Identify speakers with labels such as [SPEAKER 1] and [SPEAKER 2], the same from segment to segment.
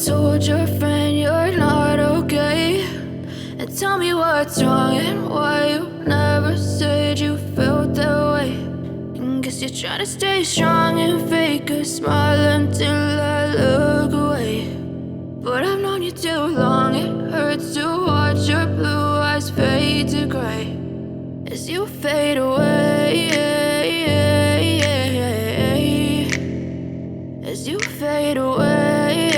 [SPEAKER 1] told your friend you're not okay. And tell me what's wrong and why you never said you felt that way. And guess you're trying to stay strong and fake a smile until I look away. But I've known you too long, it hurts to watch your blue eyes fade to gray as you fade away, as you fade away.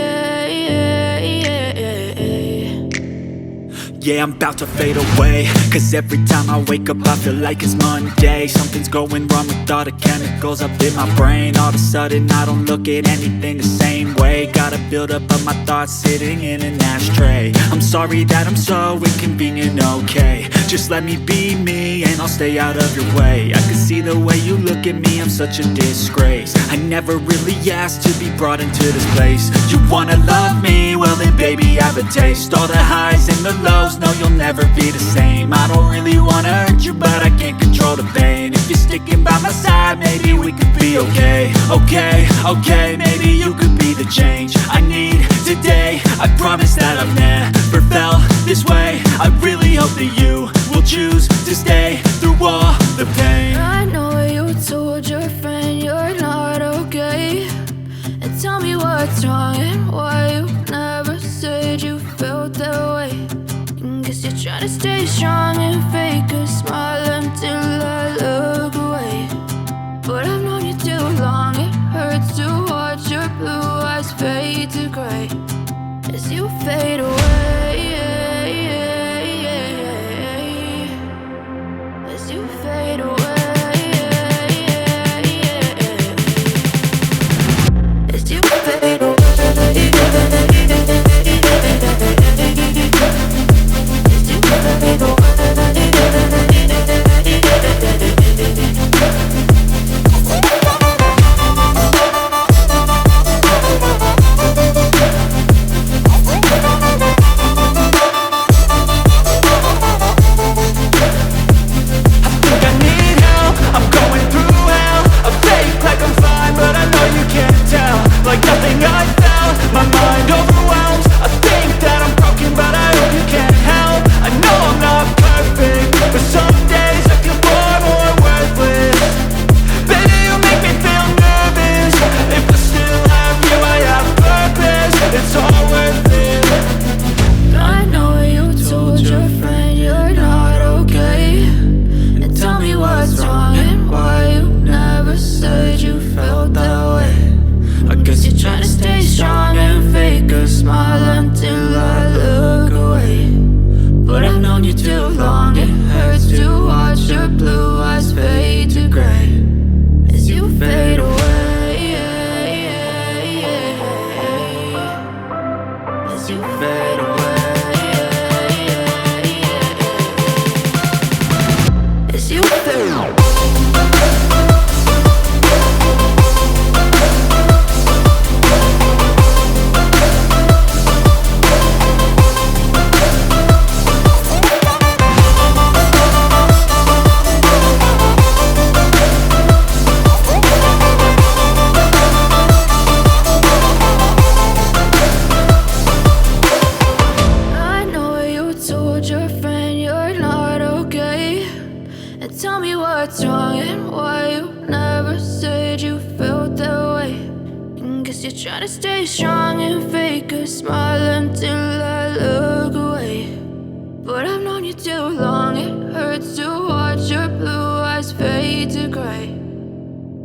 [SPEAKER 2] Yeah, I'm about to fade away, cause every time I wake up I feel like it's Monday. Something's going wrong with all the chemicals up in my brain. All of a sudden I don't look at anything the same way. Gotta build up of my thoughts sitting in an ashtray. I'm sorry that I'm so inconvenient, okay. Just let me be me and I'll stay out of your way. I can see the way you look at me, I'm such a disgrace. I never really asked to be brought into this place. You wanna love me? Well then baby I have a taste. All the highs and the lows, no you'll never be the same. I don't really wanna hurt you but I can't control the pain. If you're sticking by my side maybe we could be okay. Okay, maybe you could be the change I need today. I promise that I've never felt this way. I really hope that you will choose to stay through all the pain.
[SPEAKER 1] I know you told your friend you're not okay. And tell me what's wrong and why you never said you felt that way. And guess you're trying to stay strong and fake a smile until I look away. But I've known you too long, it hurts to watch your blue eyes fade to gray as you fade away, as you fade away, as you fade away.
[SPEAKER 2] Like nothing I felt, my mind overwhelmed. I think that I'm broken but I hope you can't help. I know I'm not perfect, but some days I feel far more worthless. Baby, you make me feel nervous. If I still have you, I have purpose. It's all worth it.
[SPEAKER 1] I know you told your friend you're not okay. And tell me what's wrong and why you never said you felt that way. I guess you're trying to stay strong and fake a smile until I look away. But I've known you too long, it hurts to watch your blue eyes fade to gray as you fade away, as you fade away, as you fade away. What's wrong and why you never said you felt that way. And guess you're trying to stay strong and fake a smile until I look away. But I've known you too long, it hurts to watch